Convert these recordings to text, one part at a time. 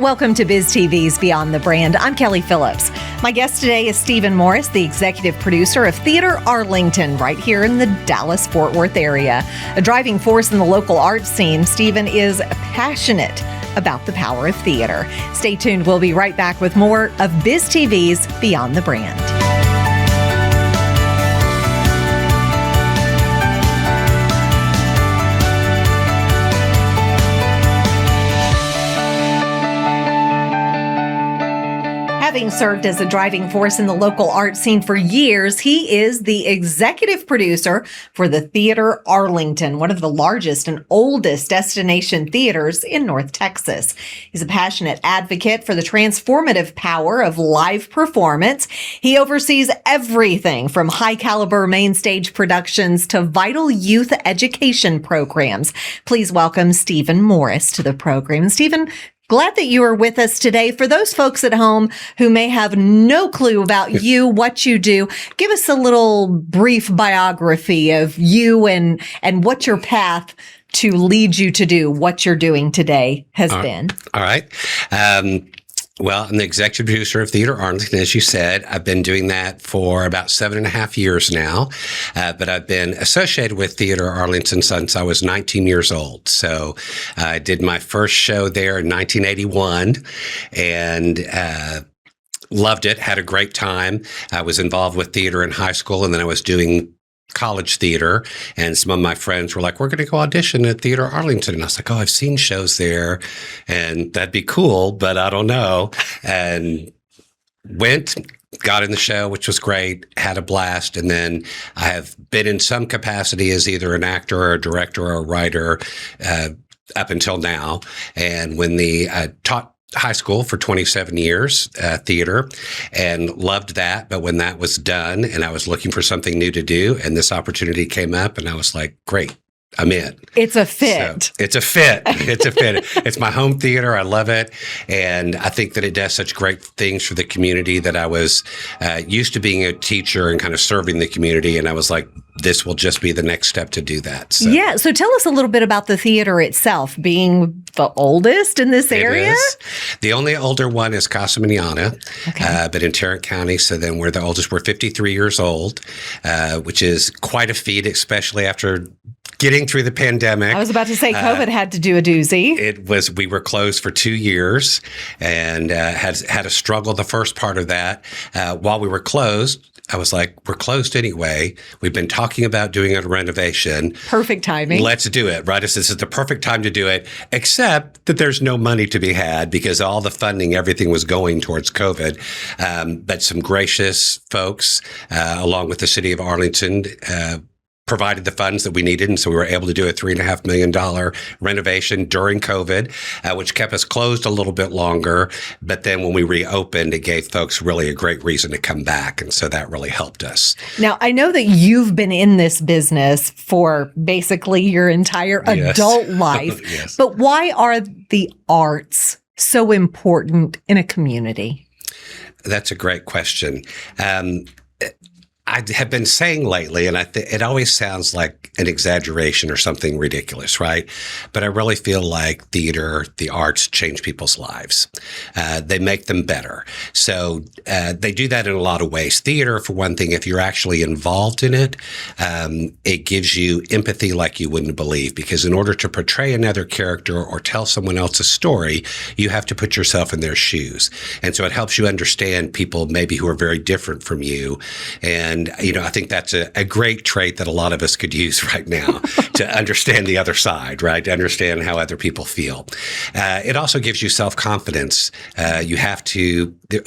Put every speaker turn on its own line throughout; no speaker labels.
Welcome to BizTV's Beyond the Brand. I'm Kelli Phillips. My guest today is Stephen Morris, the executive producer of Theatre Arlington, right here in the Dallas-Fort Worth area. A driving force in the local art scene, Stephen is passionate about the power of theater. Stay tuned. We'll be right back with more of BizTV's Beyond the Brand. Having served as a driving force in the local art scene for years, he is the executive producer for the Theatre Arlington, one of the largest and oldest destination theaters in North Texas. He's a passionate advocate for the transformative power of live performance. He oversees everything from high-caliber main stage productions to vital youth education programs. Please welcome Stephen Morris to the program. Stephen, glad that you are with us today. For those folks at home who may have no clue about you, what you do, give us a little brief biography of you and what your path to lead you to do what you're doing today has been.
All right. Well, I'm the executive producer of Theatre Arlington, as you said. I've been doing that for about 7.5 years now, but I've been associated with Theatre Arlington since I was 19 years old. So I did my first show there in 1981 and loved it, had a great time. I was involved with theater in high school, and then I was doing college theater, and some of my friends were like, we're going to go audition at Theatre Arlington. And I was like, oh, I've seen shows there and that'd be cool, but I don't know. And went, got in the show, which was great, had a blast. And then I have been in some capacity as either an actor or a director or a writer up until now. And when I taught high school for 27 years, theater, and loved that. But when that was done and I was looking for something new to do, and this opportunity came up, and I was like, great, I'm in.
It's a fit.
So, it's a fit. It's a fit. It's my home theater. I love it. And I think that it does such great things for the community that I was used to being a teacher and kind of serving the community. And I was like, this will just be the next step to do that. So.
Yeah. So tell us a little bit about the theater itself, being the oldest in this area.
It is. The only older one is Casa Manana,
okay.
But in Tarrant County. So then we're the oldest. We're 53 years old, which is quite a feat, especially after getting through the pandemic.
I was about to say COVID had to do a doozy.
We were closed for 2 years and had a struggle the first part of that. While we were closed, I was like, we're closed anyway. We've been talking about doing a renovation.
Perfect timing. Let's
do it, right? This is the perfect time to do it, except that there's no money to be had because all the funding, everything was going towards COVID. But some gracious folks, along with the city of Arlington, provided the funds that we needed. And so we were able to do a $3.5 million renovation during COVID, which kept us closed a little bit longer. But then when we reopened, it gave folks really a great reason to come back. And so that really helped us.
Now, I know that you've been in this business for basically your entire adult life,
yes.
But why are the arts so important in a community?
That's a great question. I have been saying lately, and it always sounds like an exaggeration or something ridiculous, right? But I really feel like theater, the arts change people's lives. They make them better. So they do that in a lot of ways. Theater, for one thing, if you're actually involved in it, it gives you empathy like you wouldn't believe. Because in order to portray another character or tell someone else's story, you have to put yourself in their shoes. And so it helps you understand people maybe who are very different from you. And, I think that's a great trait that a lot of us could use right now to understand the other side, right? To understand how other people feel. It also gives you self-confidence. A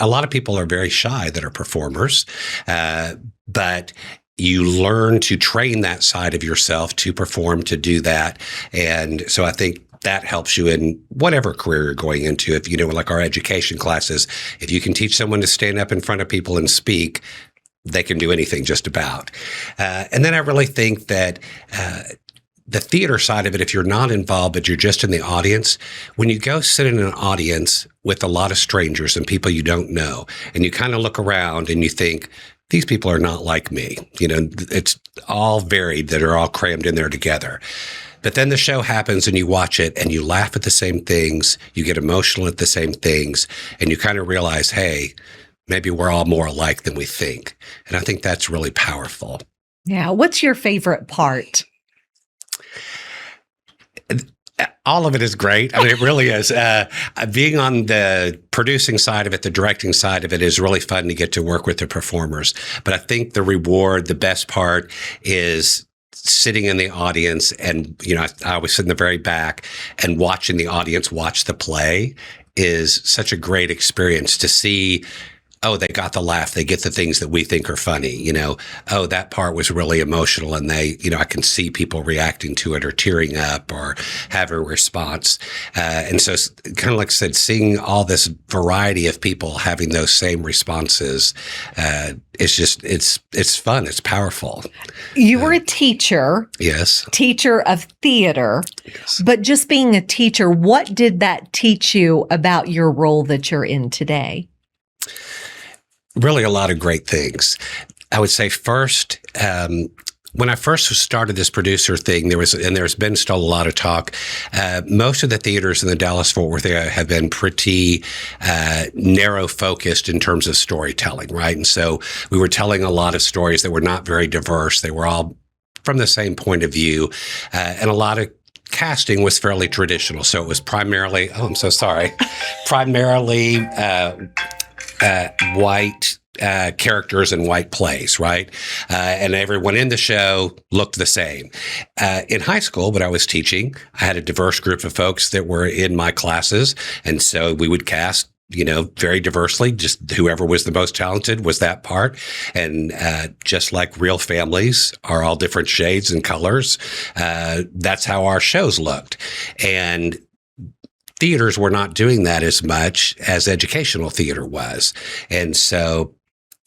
lot of people are very shy that are performers, but you learn to train that side of yourself to perform, to do that. And so I think that helps you in whatever career you're going into. If like our education classes, if you can teach someone to stand up in front of people and speak, they can do anything just about. And then I really think that the theater side of it, if you're not involved, but you're just in the audience, when you go sit in an audience with a lot of strangers and people you don't know, and you kind of look around and you think, these people are not like me. It's all varied that are all crammed in there together. But then the show happens and you watch it and you laugh at the same things, you get emotional at the same things, and you kind of realize, hey, maybe we're all more alike than we think. And I think that's really powerful.
Yeah. What's your favorite part?
All of it is great. I mean, it really is. Being on the producing side of it, the directing side of it is really fun to get to work with the performers. But I think the reward, the best part is sitting in the audience and, I always sit in the very back and watching the audience watch the play is such a great experience to see. Oh, they got the laugh. They get the things that we think are funny. Oh, that part was really emotional. And I can see people reacting to it or tearing up or having a response. And so kind of like I said, seeing all this variety of people having those same responses, it's fun. It's powerful.
You were a teacher.
Yes.
Teacher of theater.
Yes.
But just being a teacher, what did that teach you about your role that you're in today?
Really a lot of great things. I would say first, when I first started this producer thing, there's been still a lot of talk. Most of the theaters in the Dallas-Fort Worth area have been pretty narrow focused in terms of storytelling, right? And so we were telling a lot of stories that were not very diverse. They were all from the same point of view, and a lot of casting was fairly traditional. So it was primarily, primarily white characters and white plays, right? And everyone in the show looked the same. In high school, when I was teaching, I had a diverse group of folks that were in my classes. And so we would cast very diversely, just whoever was the most talented was that part. And just like real families are all different shades and colors, that's how our shows looked. And theaters were not doing that as much as educational theater was. And so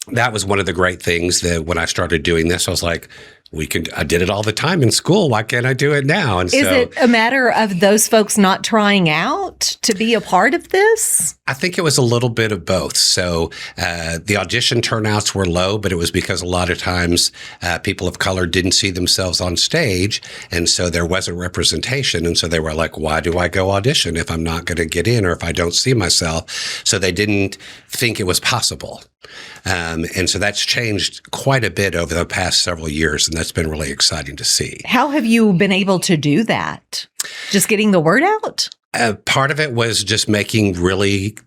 that was one of the great things that when I started doing this, I was like, I did it all the time in school. Why can't I do it now? And
Is it a matter of those folks not trying out to be a part of this?
I think it was a little bit of both. So the audition turnouts were low, but it was because a lot of times people of color didn't see themselves on stage. And so there wasn't representation. And so they were like, why do I go audition if I'm not going to get in or if I don't see myself? So they didn't think it was possible. And so that's changed quite a bit over the past several years, and that's been really exciting to see.
How have you been able to do that? Just getting the word out?
Part of it was just making really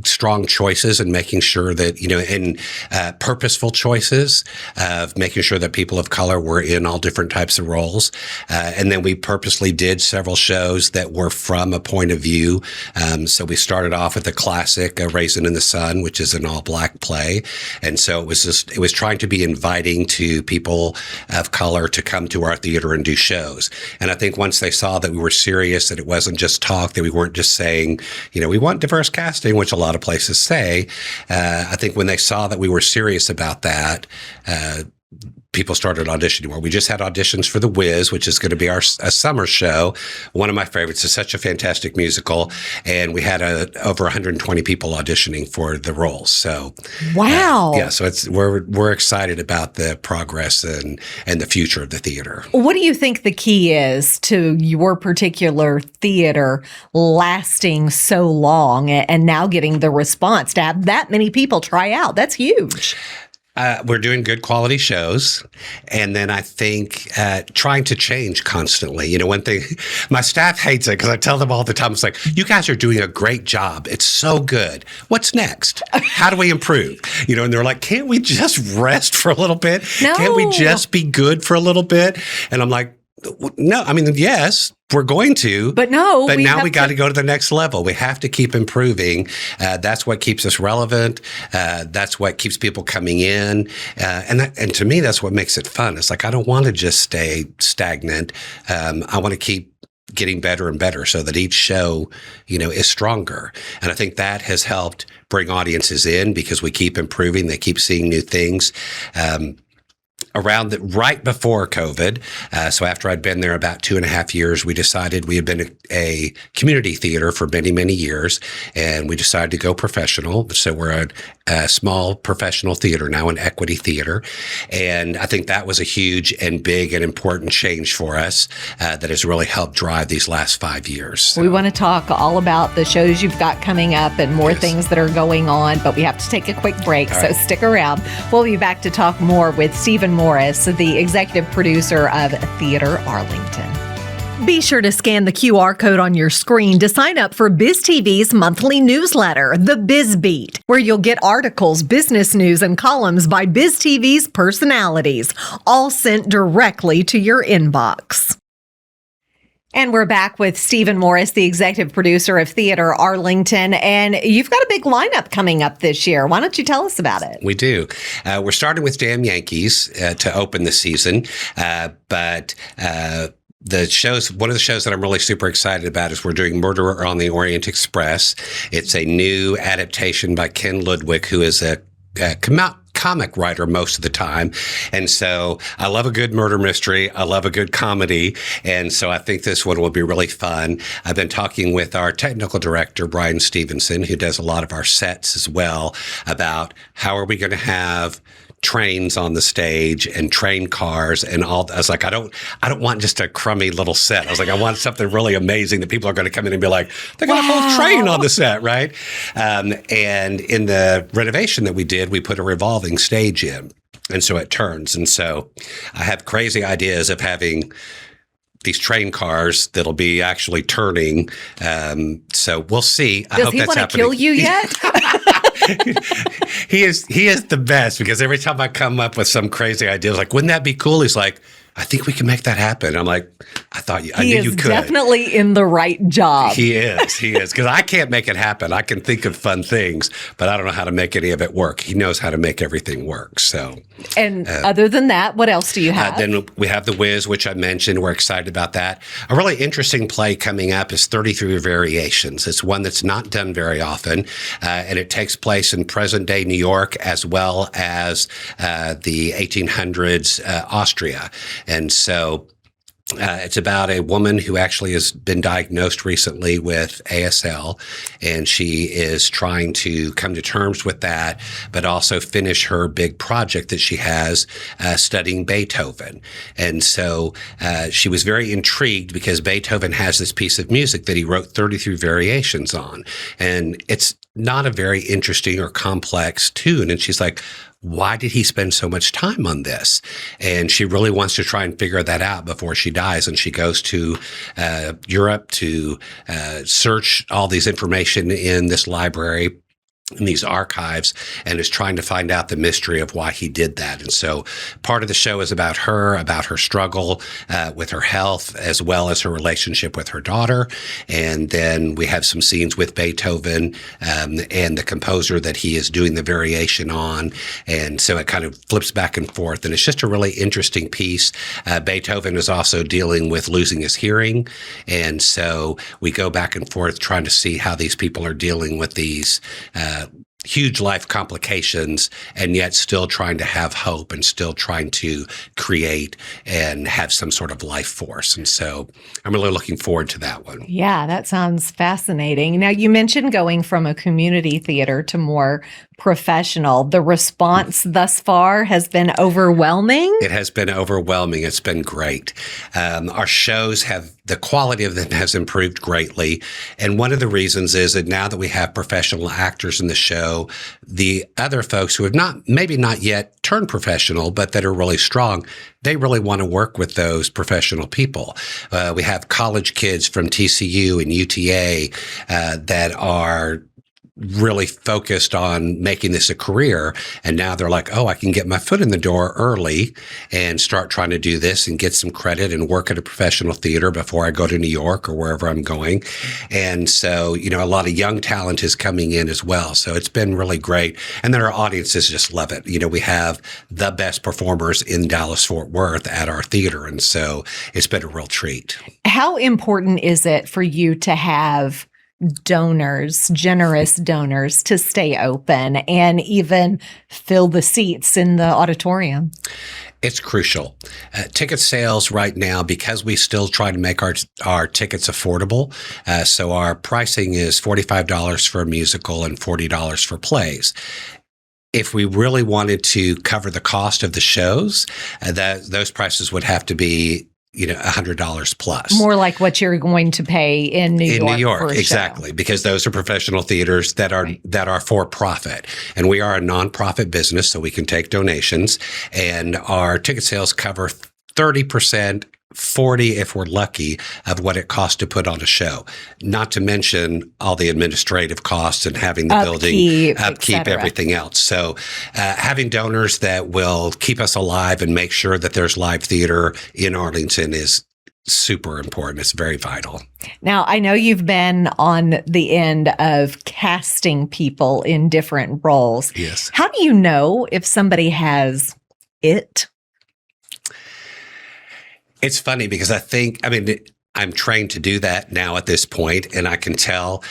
strong choices and making sure that, and purposeful choices of making sure that people of color were in all different types of roles. And then we purposely did several shows that were from a point of view. So we started off with the classic Raisin in the Sun, which is an all black play. And so it was trying to be inviting to people of color to come to our theater and do shows. And I think once they saw that we were serious, that it wasn't just talk, that we weren't just saying, we want diverse casting, which a lot of places say. I think when they saw that we were serious about that, people started auditioning more. We just had auditions for The Wiz, which is going to be a summer show. One of my favorites. It's such a fantastic musical. And we had over 120 people auditioning for the roles. So,
wow.
So we're excited about the progress and the future of the theater.
What do you think the key is to your particular theater lasting so long and now getting the response to have that many people try out? That's huge.
We're doing good quality shows. And then I think trying to change constantly. One thing, my staff hates it because I tell them all the time, it's like, you guys are doing a great job. It's so good. What's next? How do we improve? And they're like, can't we just rest for a little bit?
No.
Can't we just be good for a little bit? And I'm like, no, I mean, yes, we're going to.
But no.
But now we got to go to the next level. We have to keep improving. That's what keeps us relevant. That's what keeps people coming in. And to me, that's what makes it fun. It's like, I don't want to just stay stagnant. I want to keep getting better and better so that each show, is stronger. And I think that has helped bring audiences in because we keep improving. They keep seeing new things. right before COVID. So after I'd been there about 2.5 years, we decided we had been a community theater for many, many years, and we decided to go professional. So we're a small professional theater now, an equity theater. And I think that was a huge and big and important change for us that has really helped drive these last 5 years. So.
We want to talk all about the shows you've got coming up and more things that are going on, but we have to take a quick break, so stick around. We'll be back to talk more with Stephen Morris, the executive producer of Theatre Arlington. Be sure to scan the QR code on your screen to sign up for BizTV's monthly newsletter, The Biz Beat, where you'll get articles, business news, and columns by BizTV's personalities, all sent directly to your inbox. And we're back with Stephen Morris, the executive producer of Theatre Arlington. And you've got a big lineup coming up this year. Why don't you tell us about it?
We do. We're starting with Damn Yankees to open the season. But the shows, one of the shows that I'm really super excited about is we're doing Murderer on the Orient Express. It's a new adaptation by Ken Ludwig, who is a comic writer most of the time. And so I love a good murder mystery. I love a good comedy. And so I think this one will be really fun. I've been talking with our technical director, Brian Stevenson, who does a lot of our sets as well, about how are we going to have trains on the stage and train cars and all. I was like, I don't want just a crummy little set. I was like, I want something really amazing that people are going to come in and be like, they got a whole train on the set, right? And in the renovation that we did, we put a revolving stage in, and so it turns. And so I have crazy ideas of having these train cars that'll be actually turning. So we'll see. I hope
he
that's
want to kill you yet?
He is the best, because every time I come up with some crazy idea, like, wouldn't that be cool? He's like, I think we can make that happen. I'm like, I knew you could.
He is definitely in the right job.
He is, because I can't make it happen. I can think of fun things, but I don't know how to make any of it work. He knows how to make everything work. So,
and other than that, what else do you have?
Then we have The Wiz, which I mentioned. We're excited about that. A really interesting play coming up is 33 Variations. It's one that's not done very often, and it takes place in present-day New York as well as the 1800s Austria. And so it's about a woman who actually has been diagnosed recently with ASL, and she is trying to come to terms with that, but also finish her big project that she has studying Beethoven. And so she was very intrigued because Beethoven has this piece of music that he wrote 33 variations on, and it's not a very interesting or complex tune. And she's like, why did he spend so much time on this? And she really wants to try and figure that out before she dies. And she goes to Europe to search all these information in this library, in these archives, and is trying to find out the mystery of why he did that. And so part of the show is about her struggle with her health, as well as her relationship with her daughter. And then we have some scenes with Beethoven and the composer that he is doing the variation on. And so it kind of flips back and forth. And it's just a really interesting piece. Beethoven is also dealing with losing his hearing. And so we go back and forth trying to see how these people are dealing with these huge life complications, and yet still trying to have hope and still trying to create and have some sort of life force. And so I'm really looking forward to that one.
Yeah, that sounds fascinating. Now, you mentioned going from a community theater to more professional. The response thus far has been overwhelming.
It has been overwhelming. It's been great. Our shows the quality of them has improved greatly. And one of the reasons is that now that we have professional actors in the show, the other folks who have maybe not yet turned professional, but that are really strong, they really want to work with those professional people. We have college kids from TCU and UTA that are really focused on making this a career. And now they're like, oh, I can get my foot in the door early and start trying to do this and get some credit and work at a professional theater before I go to New York or wherever I'm going. And so, a lot of young talent is coming in as well. So it's been really great. And then our audiences just love it. We have the best performers in Dallas-Fort Worth at our theater. And so it's been a real treat.
How important is it for you to have donors, generous donors, to stay open and even fill the seats in the auditorium?
It's crucial. Ticket sales right now, because we still try to make our tickets affordable. So our pricing is $45 for a musical and $40 for plays. If we really wanted to cover the cost of the shows, those prices would have to be $100 plus.
More like what you're going to pay in New York.
In New York,
for a
exactly,
show.
because those are professional theaters that are for profit, and we are a nonprofit business, so we can take donations, and our ticket sales cover 30%. 40 if we're lucky of what it costs to put on a show, not to mention all the administrative costs and having the building upkeep, everything else. So having donors that will keep us alive and make sure that there's live theater in Arlington is super important. It's very vital.
Now, I know you've been on the end of casting people in different roles.
Yes.
How do you know if somebody has it?
It's funny because I'm trained to do that now at this point, and I can tell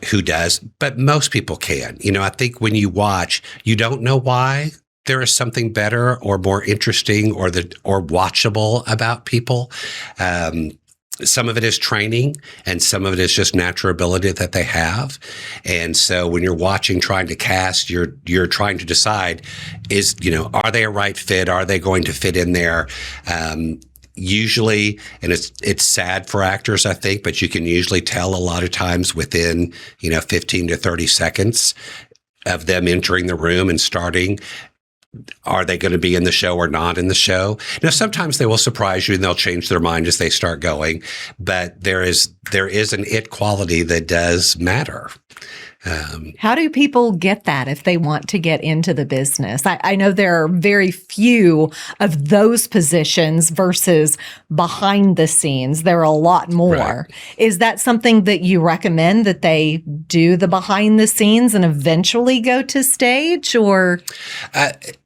who does, but most people can. I think when you watch, you don't know why there is something better or more interesting or watchable about people. Some of it is training, and some of it is just natural ability that they have. And so when you're watching, trying to cast, you're trying to decide are they a right fit? Are they going to fit in there? Usually, and it's sad for actors, I think, but you can usually tell a lot of times within 15 to 30 seconds of them entering the room and starting. Are they going to be in the show or not in the show? Now, sometimes they will surprise you and they'll change their mind as they start going, but there is an it quality that does matter.
How do people get that if they want to get into the business? I know there are very few of those positions versus behind the scenes. There are a lot more.
Right.
Is that something that you recommend, that they do the behind the scenes and eventually go to stage, or?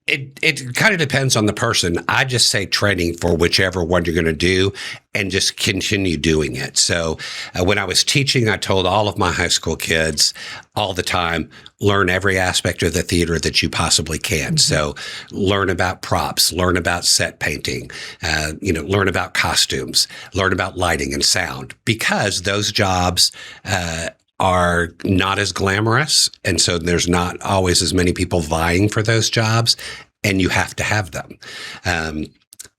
It kind of depends on the person. I just say training for whichever one you're going to do and just continue doing it. So when I was teaching, I told all of my high school kids all the time, learn every aspect of the theater that you possibly can. Mm-hmm. So learn about props, learn about set painting, learn about costumes, learn about lighting and sound, because those jobs are not as glamorous. And so there's not always as many people vying for those jobs, and you have to have them.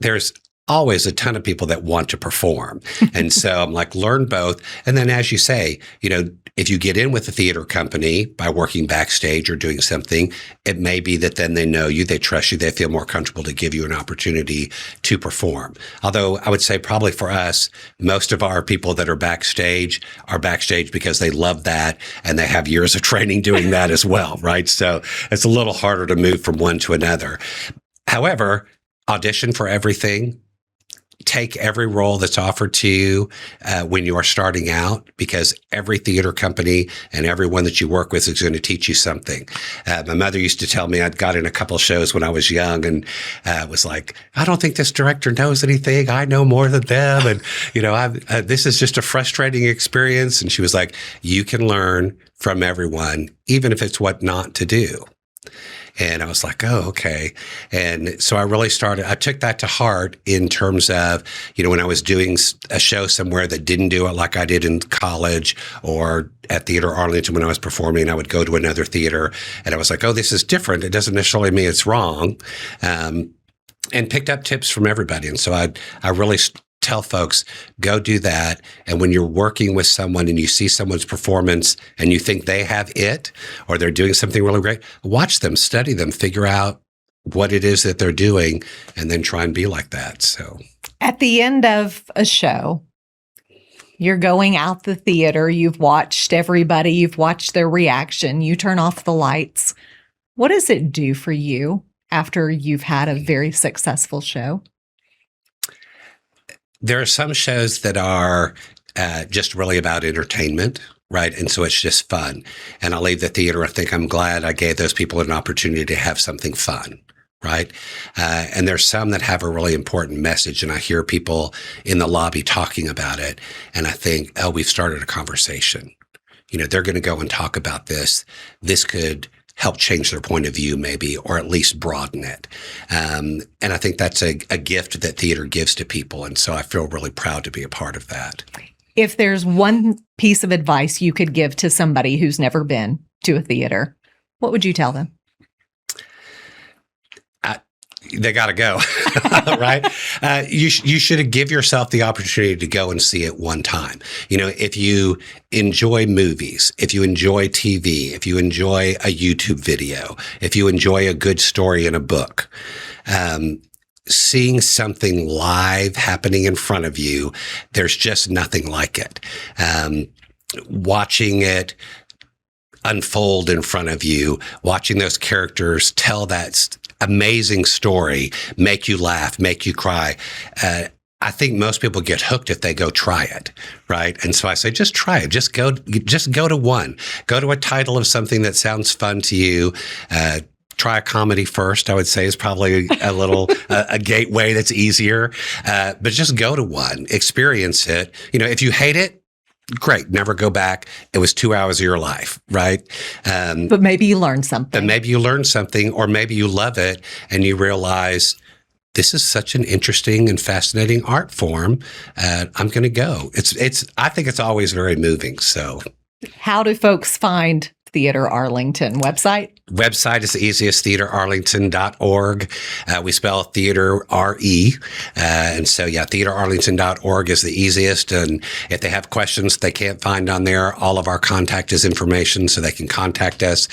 There's always a ton of people that want to perform. And so I'm like, learn both. And then, as you say, if you get in with a theater company by working backstage or doing something, it may be that then they know you, they trust you, they feel more comfortable to give you an opportunity to perform. Although I would say probably for us, most of our people that are backstage because they love that and they have years of training doing that as well, right? So it's a little harder to move from one to another. However, audition for everything. Take every role that's offered to you when you are starting out, because every theater company and everyone that you work with is going to teach you something. My mother used to tell me, I'd got in a couple shows when I was young and was like, I don't think this director knows anything. I know more than them. And, this is just a frustrating experience. And she was like, you can learn from everyone, even if it's what not to do. And I was like, oh, okay. And so I took that to heart in terms of, when I was doing a show somewhere that didn't do it like I did in college or at Theater Arlington when I was performing, I would go to another theater and I was like, oh, this is different. It doesn't necessarily mean it's wrong. And picked up tips from everybody. And so I really tell folks, go do that. And when you're working with someone and you see someone's performance and you think they have it or they're doing something really great, watch them, study them, figure out what it is that they're doing, and then try and be like that. So
at the end of a show, you're going out the theater, you've watched everybody, you've watched their reaction, you turn off the lights. What does it do for you after you've had a very successful show?
There are some shows that are just really about entertainment, right? And so it's just fun. And I leave the theater, I think I'm glad I gave those people an opportunity to have something fun, right? And there's some that have a really important message. And I hear people in the lobby talking about it. And I think, oh, we've started a conversation. they're going to go and talk about this. This could help change their point of view maybe, or at least broaden it. And I think that's a gift that theater gives to people. And so I feel really proud to be a part of that.
If there's one piece of advice you could give to somebody who's never been to a theater, what would you tell them?
They got to go, right? You should give yourself the opportunity to go and see it one time. If you enjoy movies, if you enjoy TV, if you enjoy a YouTube video, if you enjoy a good story in a book, seeing something live happening in front of you, there's just nothing like it. Watching it unfold in front of you, watching those characters tell that amazing story, make you laugh, make you cry. I think most people get hooked if they go try it, right? And so I say, just try it. Just go to one. Go to a title of something that sounds fun to you. Try a comedy first, I would say, is probably a little a gateway that's easier. But just go to one, experience it. If you hate it, great, never go back. It was 2 hours of your life, right?
But maybe you learned something.
Or maybe you love it and you realize this is such an interesting and fascinating art form. I'm going to go. I think it's always very moving. So,
how do folks find Theater Arlington website?
Website is the easiest, theaterarlington.org. We spell theater R-E. And so, theaterarlington.org is the easiest. And if they have questions they can't find on there, all of our contact is information, so they can contact us,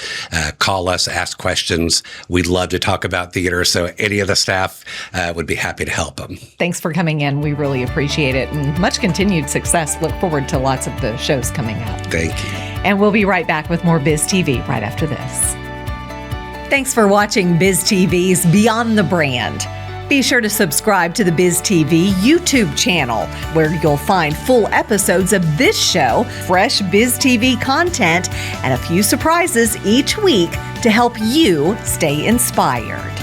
call us, ask questions. We'd love to talk about theater. So any of the staff would be happy to help them. Thanks
for coming in. We really appreciate it, and much continued success. Look forward to lots of the shows coming up.
Thank you.
And we'll be right back with more BizTV right after this. Thanks for watching BizTV's Beyond the Brand. Be sure to subscribe to the BizTV YouTube channel, where you'll find full episodes of this show, fresh BizTV content, and a few surprises each week to help you stay inspired.